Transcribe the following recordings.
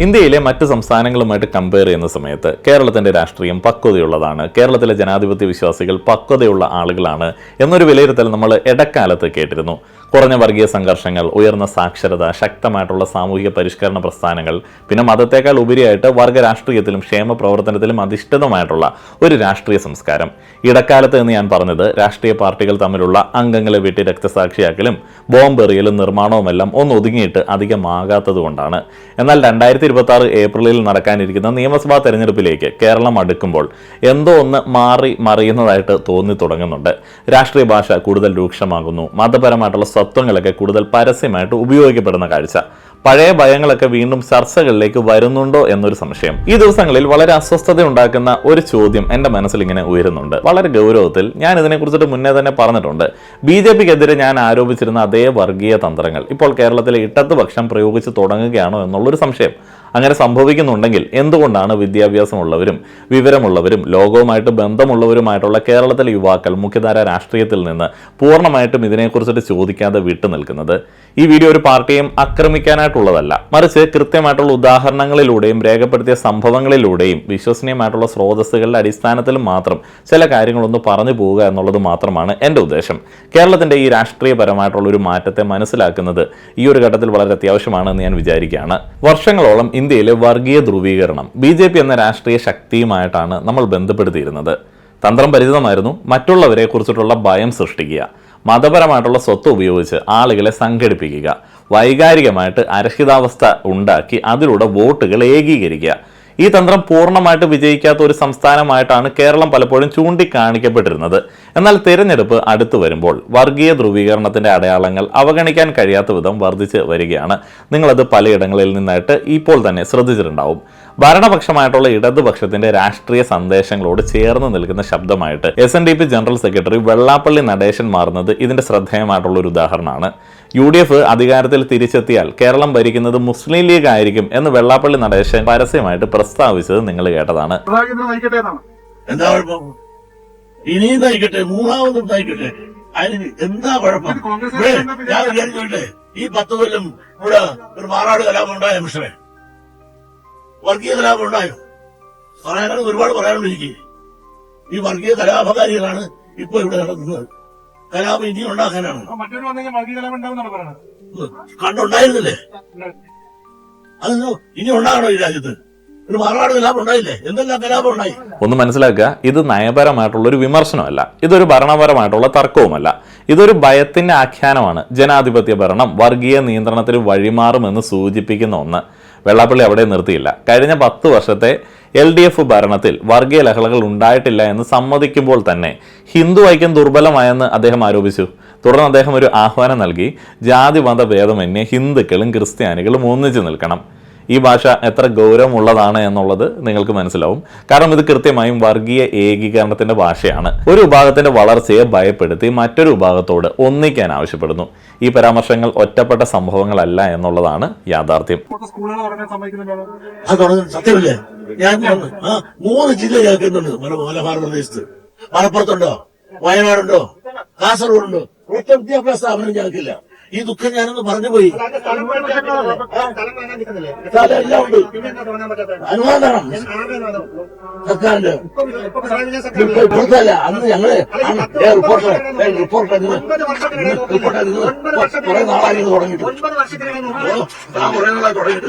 ഇന്ത്യയിലെ മറ്റ് സംസ്ഥാനങ്ങളുമായിട്ട് കമ്പയർ ചെയ്യുന്ന സമയത്ത് കേരളത്തിന്റെ രാഷ്ട്രീയം പക്വതയുള്ളതാണ്, കേരളത്തിലെ ജനാധിപത്യ വിശ്വാസികൾ പക്വതയുള്ള ആളുകളാണ് എന്നൊരു വിലയിരുത്തൽ നമ്മൾ ഇടക്കാലത്ത് കേട്ടിരുന്നു. കുറഞ്ഞ വർഗീയ സംഘർഷങ്ങൾ, ഉയർന്ന സാക്ഷരത, ശക്തമായിട്ടുള്ള സാമൂഹിക പരിഷ്കരണ പ്രസ്ഥാനങ്ങൾ, പിന്നെ മതത്തേക്കാൾ ഉപരിയായിട്ട് വർഗ രാഷ്ട്രീയത്തിലും ക്ഷേമ പ്രവർത്തനത്തിലും അധിഷ്ഠിതമായിട്ടുള്ള ഒരു രാഷ്ട്രീയ സംസ്കാരം. ഇടക്കാലത്ത് എന്ന് ഞാൻ പറഞ്ഞത് രാഷ്ട്രീയ പാർട്ടികൾ തമ്മിലുള്ള അംഗങ്ങളെ വെട്ടി രക്തസാക്ഷിയാക്കലും ബോംബെറിയലും നിർമ്മാണവുമെല്ലാം ഒന്ന് ഒതുങ്ങിയിട്ട് അധികമാകാത്തത് കൊണ്ടാണ്. എന്നാൽ 2026 ഏപ്രിലിൽ നടക്കാനിരിക്കുന്ന നിയമസഭാ തെരഞ്ഞെടുപ്പിലേക്ക് കേരളം അടുക്കുമ്പോൾ എന്തോ ഒന്ന് മാറി മറിയുന്നതായിട്ട് തോന്നി തുടങ്ങുന്നുണ്ട്. രാഷ്ട്രീയ ഭാഷ കൂടുതൽ രൂക്ഷമാകുന്നു, മതപരമായിട്ടുള്ള സ്വത്വങ്ങളൊക്കെ കൂടുതൽ പരസ്യമായിട്ട് ഉപയോഗിക്കപ്പെടുന്ന കാഴ്ച. പഴയ ഭയങ്ങളൊക്കെ വീണ്ടും ചർച്ചകളിലേക്ക് വരുന്നുണ്ടോ എന്നൊരു സംശയം. ഈ ദിവസങ്ങളിൽ വളരെ അസ്വസ്ഥത ഉണ്ടാക്കുന്ന ഒരു ചോദ്യം എൻ്റെ മനസ്സിൽ ഇങ്ങനെ ഉയരുന്നുണ്ട്. വളരെ ഗൗരവത്തിൽ ഞാൻ ഇതിനെക്കുറിച്ചിട്ട് മുന്നേ തന്നെ പറഞ്ഞിട്ടുണ്ട്. BJPക്കെതിരെ ഞാൻ ആരോപിച്ചിരുന്ന അതേ വർഗീയ തന്ത്രങ്ങൾ ഇപ്പോൾ കേരളത്തിലെ ഇടതുപക്ഷം പ്രയോഗിച്ച് തുടങ്ങുകയാണോ എന്നുള്ളൊരു സംശയം. അങ്ങനെ സംഭവിക്കുന്നുണ്ടെങ്കിൽ എന്തുകൊണ്ടാണ് വിദ്യാഭ്യാസമുള്ളവരും വിവരമുള്ളവരും ലോകവുമായിട്ട് ബന്ധമുള്ളവരുമായിട്ടുള്ള കേരളത്തിലെ യുവാക്കൾ മുഖ്യധാര രാഷ്ട്രീയത്തിൽ നിന്ന് പൂർണ്ണമായിട്ടും ഇതിനെക്കുറിച്ചിട്ട് ചോദിക്കാതെ വിട്ടുനിൽക്കുന്നത്? ഈ വീഡിയോ ഒരു പാർട്ടിയും ആക്രമിക്കാനായിട്ടുള്ളതല്ല, മറിച്ച് കൃത്യമായിട്ടുള്ള ഉദാഹരണങ്ങളിലൂടെയും രേഖപ്പെടുത്തിയ സംഭവങ്ങളിലൂടെയും വിശ്വസനീയമായിട്ടുള്ള സ്രോതസ്സുകളുടെ അടിസ്ഥാനത്തിൽ മാത്രം ചില കാര്യങ്ങളൊന്ന് പറഞ്ഞു പോവുക എന്നുള്ളത് മാത്രമാണ് എൻ്റെ ഉദ്ദേശം. കേരളത്തിൻ്റെ ഈ രാഷ്ട്രീയപരമായിട്ടുള്ള ഒരു മാറ്റത്തെ മനസ്സിലാക്കുന്നത് ഈ ഒരു ഘട്ടത്തിൽ വളരെ അത്യാവശ്യമാണെന്ന് ഞാൻ വിചാരിക്കുകയാണ്. വർഷങ്ങളോളം ഇന്ത്യയിലെ വർഗീയ ധ്രുവീകരണം BJP എന്ന രാഷ്ട്രീയ ശക്തിയുമായിട്ടാണ് നമ്മൾ ബന്ധപ്പെടുത്തിയിരുന്നത്. തന്ത്രം പരിചിതമായിരുന്നു. മറ്റുള്ളവരെ കുറിച്ചിട്ടുള്ള ഭയം സൃഷ്ടിക്കുക, മതപരമായിട്ടുള്ള സ്വത്ത് ഉപയോഗിച്ച് ആളുകളെ സംഘടിപ്പിക്കുക, വൈകാരികമായിട്ട് അരക്ഷിതാവസ്ഥ ഉണ്ടാക്കി അതിലൂടെ വോട്ടുകൾ ഏകീകരിക്കുക. ഈ തന്ത്രം പൂർണ്ണമായിട്ട് വിജയിക്കാത്ത ഒരു സംസ്ഥാനമായിട്ടാണ് കേരളം പലപ്പോഴും ചൂണ്ടിക്കാണിക്കപ്പെട്ടിരുന്നത്. എന്നാൽ തിരഞ്ഞെടുപ്പ് അടുത്തു വരുമ്പോൾ വർഗീയ ധ്രുവീകരണത്തിന്റെ അടയാളങ്ങൾ അവഗണിക്കാൻ കഴിയാത്ത വിധം വർദ്ധിച്ച് വരികയാണ്. നിങ്ങളത് പലയിടങ്ങളിൽ നിന്നായിട്ട് ഇപ്പോൾ തന്നെ ശ്രദ്ധിച്ചിട്ടുണ്ടാവും. ഭരണപക്ഷമായിട്ടുള്ള ഇടതുപക്ഷത്തിന്റെ രാഷ്ട്രീയ സന്ദേശങ്ങളോട് ചേർന്ന് നിൽക്കുന്ന ശബ്ദമായിട്ട് SNDP general secretary Vellappally Natesan മാറുന്നത് ഇതിന്റെ ശ്രദ്ധേയമായിട്ടുള്ള ഒരു ഉദാഹരണമാണ്. UDF അധികാരത്തിൽ തിരിച്ചെത്തിയാൽ കേരളം ഭരിക്കുന്നത് മുസ്ലിം ലീഗ് ആയിരിക്കും എന്ന് വെള്ളാപ്പള്ളി നടേശൻ പരസ്യമായിട്ട് പ്രസ്താവിച്ചത് നിങ്ങൾ കേട്ടതാണ്. എന്താ കുഴപ്പം? ഇനിയും നയിക്കട്ടെ, മൂന്നാമതും നയിക്കട്ടെ, അതിന് എന്താ കുഴപ്പം? ഞാൻ വിചാരിച്ചോട്ടെ, ഈ 10 കൊല്ലം ഇവിടെ ഒരു മാറാട് കലാപം ഉണ്ടായ മിഷനെ വർഗീയ കലാപം ഉണ്ടായോ? പറയാനാണ് ഒരുപാട് പറയാനുണ്ടിരിക്കുക. ഈ വർഗീയ കലാപകാരികളാണ് ഇപ്പൊ ഇവിടെ നടക്കുന്നത്. കലാപം ഇനി ഉണ്ടാക്കാനാണ്. കണ്ടുണ്ടായിരുന്നില്ലേ? അത് ഇനി ഉണ്ടാകണോ ഈ രാജ്യത്ത്? ഒരു മാറാട് കലാപം ഉണ്ടായില്ലേ? എന്തെല്ലാം കലാപം ഉണ്ടായി? ഒന്ന് മനസ്സിലാക്കുക, ഇത് നയപരമായിട്ടുള്ള ഒരു വിമർശനമല്ല, ഇതൊരു ഭരണപരമായിട്ടുള്ള തർക്കവുമല്ല. ഇതൊരു ഭയത്തിന്റെ ആഖ്യാനമാണ്. ജനാധിപത്യ ഭരണം വർഗീയ നിയന്ത്രണത്തിന് വഴിമാറുമെന്ന് സൂചിപ്പിക്കുന്ന ഒന്ന്. വെള്ളാപ്പള്ളി അവിടെ നിർത്തിയില്ല. കഴിഞ്ഞ 10 വർഷത്തെ LDF ഭരണത്തിൽ വർഗീയ ലഹളകൾ ഉണ്ടായിട്ടില്ല എന്ന് സമ്മതിക്കുമ്പോൾ തന്നെ ഹിന്ദു ഐക്യം ദുർബലമായെന്ന് അദ്ദേഹം ആരോപിച്ചു. തുടർന്ന് അദ്ദേഹം ഒരു ആഹ്വാനം നൽകി, ജാതി മത ഭേദമന്യേ ഹിന്ദുക്കളും ക്രിസ്ത്യാനികളും ഒന്നിച്ചു നിൽക്കണം. ഈ ഭാഷ എത്ര ഗൗരവമുള്ളതാണ് എന്നുള്ളത് നിങ്ങൾക്ക് മനസ്സിലാവും. കാരണം ഇത് കൃത്യമായും വർഗീയ ഏകീകരണത്തിന്റെ ഭാഷയാണ്. ഒരു വിഭാഗത്തിന്റെ വളർച്ചയെ ഭയപ്പെടുത്തി മറ്റൊരു വിഭാഗത്തോട് ഒന്നിക്കാൻ ആവശ്യപ്പെടുന്നു. ഈ പരാമർശങ്ങൾ ഒറ്റപ്പെട്ട സംഭവങ്ങളല്ല എന്നുള്ളതാണ് യാഥാർത്ഥ്യം. സത്യമല്ലേ? ഞാൻ 3 ജില്ല കേൾക്കുന്നുണ്ട് മലബാർ പ്രദേശത്ത്. മലപ്പുറത്തുണ്ടോ, വയനാടുണ്ടോ, കാസർഗോഡുണ്ടോ? ഒറ്റ വിദ്യാഭ്യാസ സ്ഥാപനം ഞങ്ങൾക്കില്ല. ഈ ദുഃഖം ഞാനൊന്ന് പറഞ്ഞുപോയി. എല്ലാം ഉണ്ട്. അനുവാദം സർക്കാരിന്റെ ഇപ്പോഴത്തല്ല, അന്ന് ഞങ്ങള് റിപ്പോർട്ട് കുറെ നാളായി തുടങ്ങിയിട്ട് കുറെ നാളായി തുടങ്ങിയിട്ട്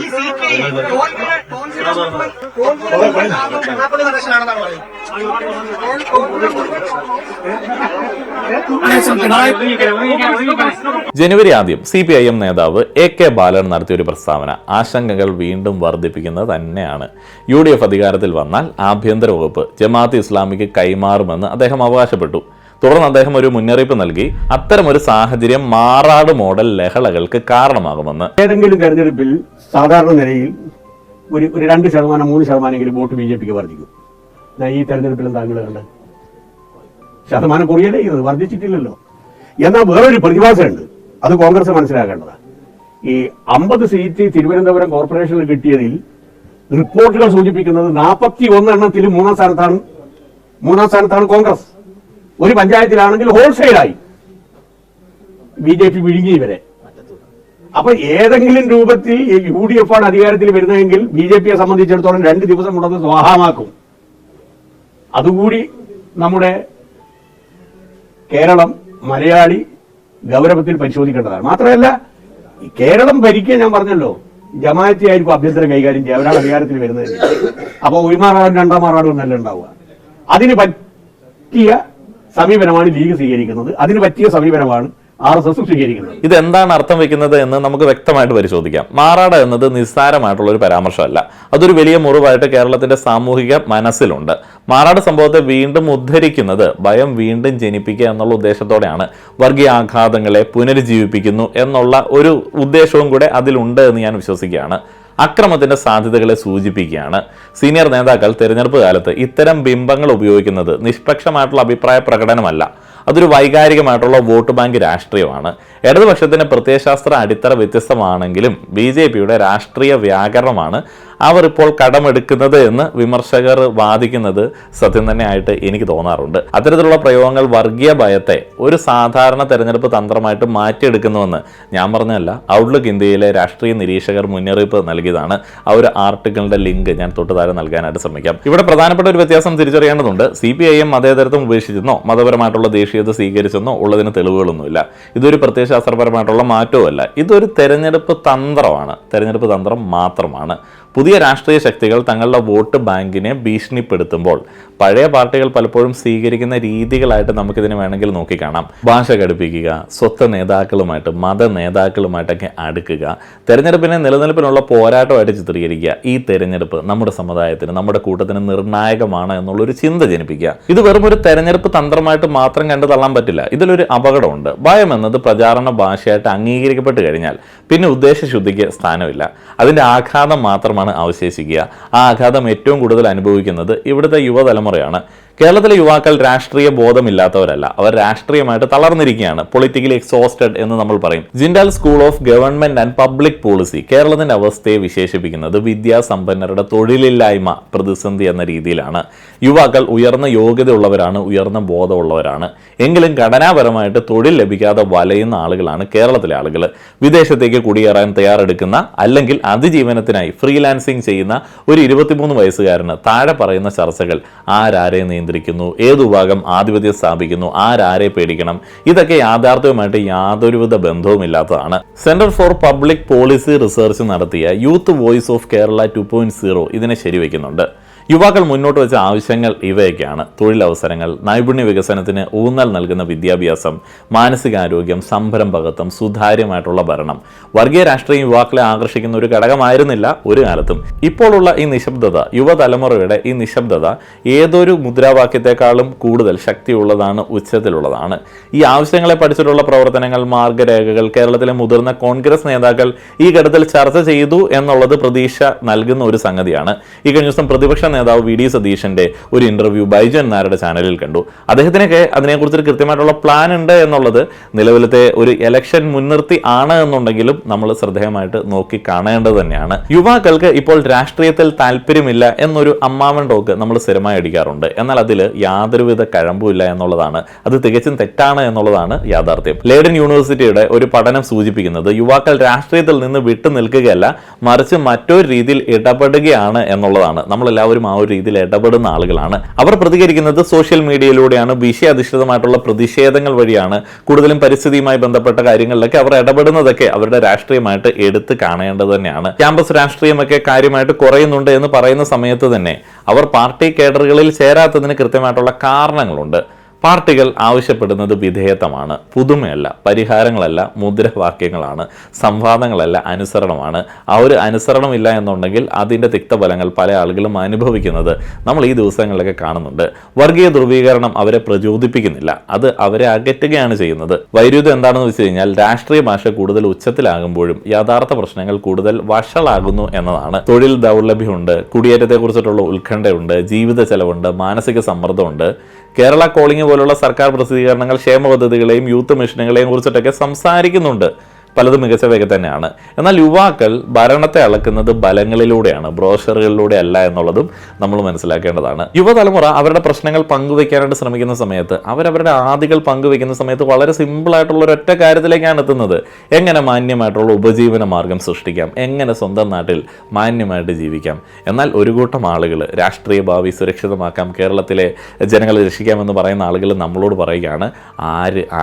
ജനുവരി ആദ്യം CPIM നേതാവ് AK ബാലൻ നടത്തിയ ഒരു പ്രസ്താവന ആശങ്കകൾ വീണ്ടും വർദ്ധിപ്പിക്കുന്നത് തന്നെയാണ്. UDF അധികാരത്തിൽ വന്നാൽ ആഭ്യന്തര വകുപ്പ് ജമാഅത്ത് ഇസ്ലാമിക്ക് കൈമാറുമെന്ന് അദ്ദേഹം അവകാശപ്പെട്ടു. തുടർന്ന് അദ്ദേഹം ഒരു മുന്നറിയിപ്പ് നൽകി, അത്തരമൊരു സാഹചര്യം മാറാട് മോഡൽ ലഹളകൾക്ക് കാരണമാകുമെന്ന്. ഏതെങ്കിലും തെരഞ്ഞെടുപ്പിൽ സാധാരണ നിലയിൽ ഒരു 2%, 3% വോട്ട് BJPക്ക് വർദ്ധിക്കും. ഈ തെരഞ്ഞെടുപ്പിലും താങ്കൾ കണ്ട് ശതമാനം കുറയല്ലേ, ഇത് വർദ്ധിച്ചിട്ടില്ലല്ലോ. എന്നാൽ വേറൊരു പ്രതിഭാസമുണ്ട്, അത് കോൺഗ്രസ് മനസ്സിലാക്കേണ്ടതാണ്. ഈ 50 സീറ്റ് തിരുവനന്തപുരം കോർപ്പറേഷനിൽ കിട്ടിയതിൽ റിപ്പോർട്ടുകൾ സൂചിപ്പിക്കുന്നത് 41 എണ്ണത്തിൽ മൂന്നാം സ്ഥാനത്താണ് കോൺഗ്രസ്. ഒരു പഞ്ചായത്തിലാണെങ്കിൽ ഹോൾസെയിലായി BJP വിഴുങ്ങി ഇവരെ. അപ്പൊ ഏതെങ്കിലും രൂപത്തിൽ UDF ആണ് അധികാരത്തിൽ വരുന്നതെങ്കിൽ BJPയെ സംബന്ധിച്ചിടത്തോളം 2 ദിവസം കൊണ്ടത് സ്വാഹമാക്കും. അതുകൂടി നമ്മുടെ കേരളം മലയാളി ഗൗരവത്തിൽ പരിശോധിക്കേണ്ടതാണ്. മാത്രമല്ല കേരളം ഭരിക്കാൻ ഞാൻ പറഞ്ഞല്ലോ ജമാഅത്തെ ആയിരിക്കും അഭ്യന്തരം കൈകാര്യം ചെയ്യുക, അവരാണ് അധികാരത്തിൽ വരുന്നത്. അപ്പൊ ഒരു മാറാടും 2ാം മാറാടും എന്നല്ല ഉണ്ടാവുക. അതിന് പറ്റിയ സമീപനമാണ് ലീഗ് സ്വീകരിക്കുന്നത്, അതിന് പറ്റിയ സമീപനമാണ് RSS സ്വീകരിക്കുന്നത്. ഇതെന്താണ് അർത്ഥം വെക്കുന്നത് എന്ന് നമുക്ക് വ്യക്തമായിട്ട് പരിശോധിക്കാം. മാറാട് എന്നത് നിസ്സാരമായിട്ടുള്ള ഒരു പരാമർശമല്ല, അതൊരു വലിയ മുറിവായിട്ട് കേരളത്തിന്റെ സാമൂഹിക മനസ്സിലുണ്ട്. മാറാട് സംഭവത്തെ വീണ്ടും ഉദ്ധരിക്കുന്നത് ഭയം വീണ്ടും ജനിപ്പിക്കുക എന്നുള്ള ഉദ്ദേശത്തോടെയാണ്. വർഗീയ ആഘാതങ്ങളെ പുനരുജ്ജീവിപ്പിക്കുന്നു എന്നുള്ള ഒരു ഉദ്ദേശവും കൂടെ അതിലുണ്ട് എന്ന് ഞാൻ വിശ്വസിക്കുകയാണ്. അക്രമത്തിന്റെ സാധ്യതകളെ സൂചിപ്പിക്കുകയാണ്. സീനിയർ നേതാക്കൾ തെരഞ്ഞെടുപ്പ് കാലത്ത് ഇത്തരം ബിംബങ്ങൾ ഉപയോഗിക്കുന്നത് നിഷ്പക്ഷമായിട്ടുള്ള അഭിപ്രായ പ്രകടനമല്ല, അതൊരു വൈകാരികമായിട്ടുള്ള വോട്ട് ബാങ്ക് രാഷ്ട്രീയമാണ്. ഇടതുപക്ഷത്തിന്റെ പ്രത്യയശാസ്ത്ര അടിത്തറ വ്യത്യസ്തമാണെങ്കിലും BJPയുടെ രാഷ്ട്രീയ വ്യാകരണമാണ് അവർ ഇപ്പോൾ കടമെടുക്കുന്നത് എന്ന് വിമർശകർ വാദിക്കുന്നത് സത്യം തന്നെയായിട്ട് എനിക്ക് തോന്നാറുണ്ട്. അത്തരത്തിലുള്ള പ്രയോഗങ്ങൾ വർഗീയ ഭയത്തെ ഒരു സാധാരണ തെരഞ്ഞെടുപ്പ് തന്ത്രമായിട്ട് മാറ്റിയെടുക്കുന്നുവെന്ന് ഞാൻ പറഞ്ഞതല്ല, ഔട്ട്ലുക്ക് ഇന്ത്യയിലെ രാഷ്ട്രീയ നിരീക്ഷകർ മുന്നറിയിപ്പ് നൽകിയതാണ്. ആ ഒരു ആർട്ടിക്കിളിന്റെ ലിങ്ക് ഞാൻ തൊട്ട് താഴെ നൽകാനായിട്ട് ശ്രമിക്കാം. ഇവിടെ പ്രധാനപ്പെട്ട ഒരു വ്യത്യാസം തിരിച്ചറിയേണ്ടതുണ്ട്. CPIM മതേതരത്വം ഉപേക്ഷിച്ചെന്നോ മതപരമായിട്ടുള്ള ദേശീയത സ്വീകരിച്ചെന്നോ ഉള്ളതിന് തെളിവുകളൊന്നുമില്ല. ഇതൊരു പ്രത്യയശാസ്ത്രപരമായിട്ടുള്ള മാറ്റവുമല്ല, ഇതൊരു തെരഞ്ഞെടുപ്പ് തന്ത്രമാണ്, തെരഞ്ഞെടുപ്പ് തന്ത്രം മാത്രമാണ്. പുതിയ രാഷ്ട്രീയ ശക്തികൾ തങ്ങളുടെ വോട്ട് ബാങ്കിനെ ഭീഷണിപ്പെടുത്തുമ്പോൾ പഴയ പാർട്ടികൾ പലപ്പോഴും സ്വീകരിക്കുന്ന രീതികളായിട്ട് നമുക്കിതിനെ വേണമെങ്കിൽ നോക്കിക്കാണാം. ഭാഷ ഘടിപ്പിക്കുക, സ്വത്ത് നേതാക്കളുമായിട്ട് മത നേതാക്കളുമായിട്ടൊക്കെ അടുക്കുക, തെരഞ്ഞെടുപ്പിനെ നിലനിൽപ്പിനുള്ള പോരാട്ടമായിട്ട് ചിത്രീകരിക്കുക. ഈ തെരഞ്ഞെടുപ്പ് നമ്മുടെ സമുദായത്തിന്, നമ്മുടെ കൂട്ടത്തിന് നിർണായകമാണ് എന്നുള്ളൊരു ചിന്ത ജനിപ്പിക്കുക. ഇത് വെറും ഒരു തെരഞ്ഞെടുപ്പ് തന്ത്രമായിട്ട് മാത്രം കണ്ടു തള്ളാൻ പറ്റില്ല. ഇതിലൊരു അപകടമുണ്ട്. ഭയം എന്നത് പ്രചാരണ ഭാഷയായിട്ട് അംഗീകരിക്കപ്പെട്ട് കഴിഞ്ഞാൽ പിന്നെ ഉദ്ദേശശുദ്ധിക്ക് സ്ഥാനമില്ല, അതിൻ്റെ ആഘാതം മാത്രമാണ് അവശേഷിക്കുക. ആ ആഘാതം ഏറ്റവും കൂടുതൽ അനുഭവിക്കുന്നത് ഇവിടുത്തെ യുവതലമുറയാണ്. കേരളത്തിലെ യുവാക്കൾ രാഷ്ട്രീയ ബോധമില്ലാത്തവരല്ല, അവർ രാഷ്ട്രീയമായിട്ട് തളർന്നിരിക്കുകയാണ്. പൊളിറ്റിക്കലി എക്സോസ്റ്റഡ് എന്ന് നമ്മൾ പറയും. Jindal school of government and public policy കേരളത്തിന്റെ അവസ്ഥയെ വിശേഷിപ്പിക്കുന്നത് വിദ്യാസമ്പന്നരുടെ തൊഴിലില്ലായ്മ പ്രതിസന്ധി എന്ന രീതിയിലാണ്. യുവാക്കൾ ഉയർന്ന യോഗ്യതയുള്ളവരാണ്, ഉയർന്ന ബോധമുള്ളവരാണ്, എങ്കിലും ഘടനാപരമായിട്ട് തൊഴിൽ ലഭിക്കാതെ വലയുന്ന ആളുകളാണ് കേരളത്തിലെ ആളുകൾ. വിദേശത്തേക്ക് കുടിയേറാൻ തയ്യാറെടുക്കുന്ന അല്ലെങ്കിൽ അതിജീവനത്തിനായി ഫ്രീലാൻസിങ് ചെയ്യുന്ന ഒരു 23 വയസ്സുകാരന് താഴെ പറയുന്ന ചർച്ചകൾ ആരാരെ നിയന്ത്രിക്കുന്നു, ഏതു ഭാഗം ആധിപത്യം സ്ഥാപിക്കുന്നു, ആരാരെ പേടിക്കണം, ഇതൊക്കെ യാഥാർത്ഥ്യവുമായിട്ട് യാതൊരുവിധ ബന്ധവുമില്ലാത്തതാണ്. Centre for public policy research നടത്തിയ യൂത്ത് വോയിസ് ഓഫ് കേരള 2.0 ഇതിനെ ശരിവെക്കുന്നുണ്ട്. യുവാക്കൾ മുന്നോട്ട് വെച്ച ആവശ്യങ്ങൾ ഇവയൊക്കെയാണ്: തൊഴിലവസരങ്ങൾ, നൈപുണ്യ വികസനത്തിന് ഊന്നൽ നൽകുന്ന വിദ്യാഭ്യാസം, മാനസികാരോഗ്യം, സംരംഭകത്വം, സുതാര്യമായിട്ടുള്ള ഭരണം. വർഗീയ രാഷ്ട്രീയം യുവാക്കളെ ആകർഷിക്കുന്ന ഒരു ഘടകമായിരുന്നില്ല ഒരു കാലത്തും. ഇപ്പോഴുള്ള ഈ നിശബ്ദത, യുവതലമുറയുടെ ഈ നിശബ്ദത ഏതൊരു മുദ്രാവാക്യത്തെക്കാളും കൂടുതൽ ശക്തിയുള്ളതാണ്, ഉച്ചത്തിലുള്ളതാണ്. ഈ ആവശ്യങ്ങളെ പഠിച്ചിട്ടുള്ള പ്രവർത്തനങ്ങൾ, മാർഗരേഖകൾ കേരളത്തിലെ മുതിർന്ന കോൺഗ്രസ് നേതാക്കൾ ഈ ഘട്ടത്തിൽ ചർച്ച ചെയ്തു എന്നുള്ളത് പ്രതീക്ഷ നൽകുന്ന ഒരു സംഗതിയാണ്. ഈ കഴിഞ്ഞ ദിവസം പ്രതിപക്ഷ നേതാവ് VD സതീശന്റെ ഒരു ഇന്റർവ്യൂ ബൈജൻ നായരുടെ ചാനലിൽ കണ്ടു. അദ്ദേഹത്തിനൊക്കെ അതിനെക്കുറിച്ചൊരു കൃത്യമായിട്ടുള്ള പ്ലാൻ ഉണ്ട് എന്നുള്ളത് നിലവിലത്തെ ഒരു ഇലക്ഷൻ മുൻനിർത്തി ആണ് എന്നുണ്ടെങ്കിലും നമ്മൾ ശ്രദ്ധേയമായിട്ട് നോക്കി കാണേണ്ടത് തന്നെയാണ്. യുവാക്കൾക്ക് ഇപ്പോൾ രാഷ്ട്രീയത്തിൽ താല്പര്യമില്ല എന്നൊരു അമ്മാവൻ ടോക്ക് നമ്മൾ സ്ഥിരമായി അടിക്കാറുണ്ട്. എന്നാൽ അതിൽ യാതൊരുവിധ കഴമ്പുമില്ല എന്നുള്ളതാണ്, അത് തികച്ചും തെറ്റാണ് എന്നുള്ളതാണ് യാഥാർത്ഥ്യം. ലേഡൻ യൂണിവേഴ്സിറ്റിയുടെ ഒരു പഠനം സൂചിപ്പിക്കുന്നത് യുവാക്കൾ രാഷ്ട്രീയത്തിൽ നിന്ന് വിട്ടു നിൽക്കുകയല്ല, മറിച്ച് മറ്റൊരു രീതിയിൽ ഇടപെടുകയാണ് എന്നുള്ളതാണ്. നമ്മളെല്ലാവരും ആ ഒരു രീതിയിൽ ഇടപെടുന്ന ആളുകളാണ്. അവർ പ്രതികരിക്കുന്നത് സോഷ്യൽ മീഡിയയിലൂടെയാണ്, വിഷയാധിഷ്ഠിതമായിട്ടുള്ള പ്രതിഷേധങ്ങൾ വഴിയാണ്. കൂടുതലും പരിസ്ഥിതിയുമായി ബന്ധപ്പെട്ട കാര്യങ്ങളിലൊക്കെ അവർ ഇടപെടുന്നതൊക്കെ അവരുടെ രാഷ്ട്രീയമായിട്ട് എടുത്ത് കാണേണ്ടത് തന്നെയാണ്. ക്യാമ്പസ് രാഷ്ട്രീയമൊക്കെ കാര്യമായിട്ട് കുറയുന്നുണ്ട് എന്ന് പറയുന്ന സമയത്ത് തന്നെ അവർ പാർട്ടി കേഡറുകളിൽ ചേരാത്തതിന് കൃത്യമായിട്ടുള്ള കാരണങ്ങളുണ്ട്. പാർട്ടികൾ ആവശ്യപ്പെടുന്നത് വിധേയത്വമാണ്, പുതുമയല്ല, പരിഹാരങ്ങളല്ല, മുദ്രാവാക്യങ്ങളാണ്, സംവാദങ്ങളല്ല, അനുസരണമാണ്. ആ ഒരു അനുസരണമില്ല എന്നുണ്ടെങ്കിൽ അതിൻ്റെ തിക്തഫലങ്ങൾ പല ആളുകളും അനുഭവിക്കുന്നത് നമ്മൾ ഈ ദിവസങ്ങളിലൊക്കെ കാണുന്നുണ്ട്. വർഗീയ ധ്രുവീകരണം അവരെ പ്രചോദിപ്പിക്കുന്നില്ല, അത് അവരെ അകറ്റുകയാണ് ചെയ്യുന്നത്. വൈരുദ്ധ്യം എന്താണെന്ന് വെച്ച് കഴിഞ്ഞാൽ രാഷ്ട്രീയ ഭാഷ കൂടുതൽ ഉച്ചത്തിലാകുമ്പോഴും യഥാർത്ഥ പ്രശ്നങ്ങൾ കൂടുതൽ വഷളാകുന്നു എന്നതാണ്. തൊഴിൽ ദൗർലഭ്യമുണ്ട്, കുടിയേറ്റത്തെക്കുറിച്ചിട്ടുള്ള ഉത്കണ്ഠയുണ്ട്, ജീവിത ചെലവുണ്ട്, മാനസിക സമ്മർദ്ദമുണ്ട്. കേരള കോളിംഗ് പോലുള്ള സർക്കാർ പ്രസിദ്ധീകരണങ്ങൾ ക്ഷേമ പദ്ധതികളെയും യൂത്ത് മിഷനുകളെയും കുറിച്ചിട്ടൊക്കെ സംസാരിക്കുന്നുണ്ട്. പലതും മികച്ചവയൊക്കെ തന്നെയാണ്. എന്നാൽ യുവാക്കൾ ഭരണത്തെ അളക്കുന്നത് ബലങ്ങളിലൂടെയാണ്, ബ്രോഷറുകളിലൂടെ അല്ല എന്നുള്ളതും നമ്മൾ മനസ്സിലാക്കേണ്ടതാണ്. യുവതലമുറ അവരുടെ പ്രശ്നങ്ങൾ പങ്കുവെക്കാനായിട്ട് ശ്രമിക്കുന്ന സമയത്ത്, അവരവരുടെ ആദികൾ പങ്കുവെക്കുന്ന സമയത്ത് വളരെ സിമ്പിളായിട്ടുള്ള ഒരൊറ്റ കാര്യത്തിലേക്കാണ് എത്തുന്നത്. എങ്ങനെ മാന്യമായിട്ടുള്ള ഉപജീവന മാർഗം സൃഷ്ടിക്കാം, എങ്ങനെ സ്വന്തം നാട്ടിൽ മാന്യമായിട്ട് ജീവിക്കാം. എന്നാൽ ഒരു കൂട്ടം ആളുകൾ രാഷ്ട്രീയ ഭാവി സുരക്ഷിതമാക്കാം, കേരളത്തിലെ ജനങ്ങളെ രക്ഷിക്കാമെന്ന് പറയുന്ന ആളുകൾ നമ്മളോട് പറയുകയാണ്,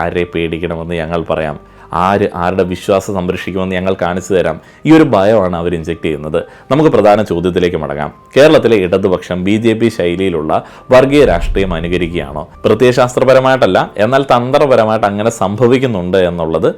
ആരെ പേടിക്കണമെന്ന് ഞങ്ങൾ പറയാം, ആരുടെ വിശ്വാസം സംരക്ഷിക്കുമെന്ന് ഞങ്ങൾ കാണിച്ചു തരാം. ഈ ഒരു ഭയമാണ് അവർ ഇൻജെക്ട് ചെയ്യുന്നത്. നമുക്ക് പ്രധാന ചോദ്യത്തിലേക്ക് മടങ്ങാം. കേരളത്തിലെ ഇടതുപക്ഷം BJP ശൈലിയിലുള്ള വർഗീയ രാഷ്ട്രീയം അനുകരിക്കുകയാണോ? പ്രത്യയശാസ്ത്രപരമായിട്ടല്ല, എന്നാൽ തന്ത്രപരമായിട്ട് അങ്ങനെ സംഭവിക്കുന്നുണ്ട് എന്നുള്ളത്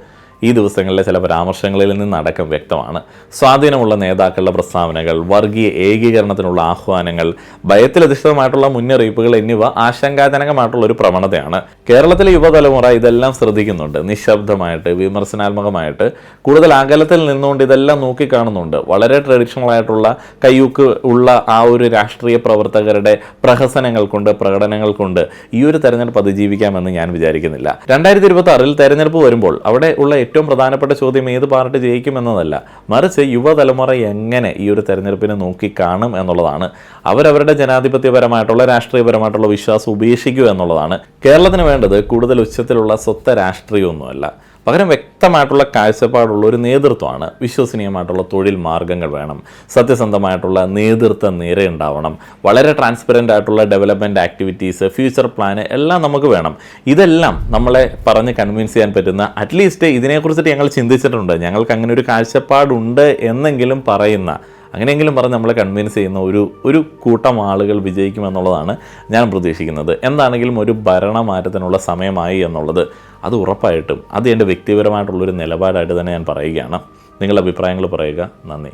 ഈ ദിവസങ്ങളിലെ ചില പരാമർശങ്ങളിൽ നിന്നടക്കം വ്യക്തമാണ്. സ്വാധീനമുള്ള നേതാക്കളുടെ പ്രസ്താവനകൾ, വർഗീയ ഏകീകരണത്തിനുള്ള ആഹ്വാനങ്ങൾ, ഭയത്തിലധിഷ്ഠിതമായിട്ടുള്ള മുന്നറിയിപ്പുകൾ എന്നിവ ആശങ്കാജനകമായിട്ടുള്ള ഒരു പ്രവണതയാണ്. കേരളത്തിലെ യുവതലമുറ ഇതെല്ലാം ശ്രദ്ധിക്കുന്നുണ്ട്. നിശബ്ദമായിട്ട്, വിമർശനാത്മകമായിട്ട്, കൂടുതൽ അകലത്തിൽ നിന്നുകൊണ്ട് ഇതെല്ലാം നോക്കിക്കാണുന്നുണ്ട്. വളരെ ട്രഡീഷണൽ ആയിട്ടുള്ള കയ്യൂക്ക് ഉള്ള ആ ഒരു രാഷ്ട്രീയ പ്രവർത്തകരുടെ പ്രഹസനങ്ങൾ കൊണ്ട്, പ്രകടനങ്ങൾ കൊണ്ട് ഈ ഒരു തെരഞ്ഞെടുപ്പ് അതിജീവിക്കാമെന്ന് ഞാൻ വിചാരിക്കുന്നില്ല. 2026 തെരഞ്ഞെടുപ്പ് വരുമ്പോൾ അവിടെ ഉള്ള ഏറ്റവും പ്രധാനപ്പെട്ട ചോദ്യം ഏത് പാർട്ടി ജയിക്കുമെന്നതല്ല, മറിച്ച് യുവതലമുറ എങ്ങനെ ഈ ഒരു തെരഞ്ഞെടുപ്പിനെ നോക്കിക്കാണും എന്നുള്ളതാണ്. അവരവരുടെ ജനാധിപത്യപരമായിട്ടുള്ള രാഷ്ട്രീയപരമായിട്ടുള്ള വിശ്വാസം ഉപേക്ഷിക്കുക എന്നുള്ളതാണ്. കേരളത്തിന് വേണ്ടത് കൂടുതൽ ഉച്ചത്തിലുള്ള സ്വത്ത രാഷ്ട്രീയമൊന്നുമല്ല, പകരം വ്യക്തമായിട്ടുള്ള കാഴ്ചപ്പാടുള്ള ഒരു നേതൃത്വമാണ്. വിശ്വസനീയമായിട്ടുള്ള തൊഴിൽ മാർഗ്ഗങ്ങൾ വേണം, സത്യസന്ധമായിട്ടുള്ള നേതൃത്വ നിര ഉണ്ടാവണം, വളരെ ട്രാൻസ്പെറൻ്റ് ആയിട്ടുള്ള ഡെവലപ്മെൻറ്റ് ആക്ടിവിറ്റീസ്, ഫ്യൂച്ചർ പ്ലാന് എല്ലാം നമുക്ക് വേണം. ഇതെല്ലാം നമ്മളെ പറഞ്ഞ് കൺവിൻസ് ചെയ്യാൻ പറ്റുന്ന, അറ്റ്ലീസ്റ്റ് ഇതിനെക്കുറിച്ചിട്ട് ഞങ്ങൾ ചിന്തിച്ചിട്ടുണ്ട്, ഞങ്ങൾക്ക് അങ്ങനെ ഒരു കാഴ്ചപ്പാടുണ്ട് എന്നെങ്കിലും പറയുന്ന, അങ്ങനെയെങ്കിലും പറഞ്ഞ് നമ്മളെ കൺവിൻസ് ചെയ്യുന്ന ഒരു കൂട്ടം ആളുകൾ വിജയിക്കുമെന്നുള്ളതാണ് ഞാൻ പ്രതീക്ഷിക്കുന്നത്. എന്താണെങ്കിലും ഒരു ഭരണമാറ്റത്തിനുള്ള സമയമായി എന്നുള്ളത് അത് ഉറപ്പായിട്ടും അത് എൻ്റെ വ്യക്തിപരമായിട്ടുള്ളൊരു നിലപാടായിട്ട് തന്നെ ഞാൻ പറയുകയാണ്. നിങ്ങളുടെ അഭിപ്രായങ്ങൾ പറയുക. നന്ദി.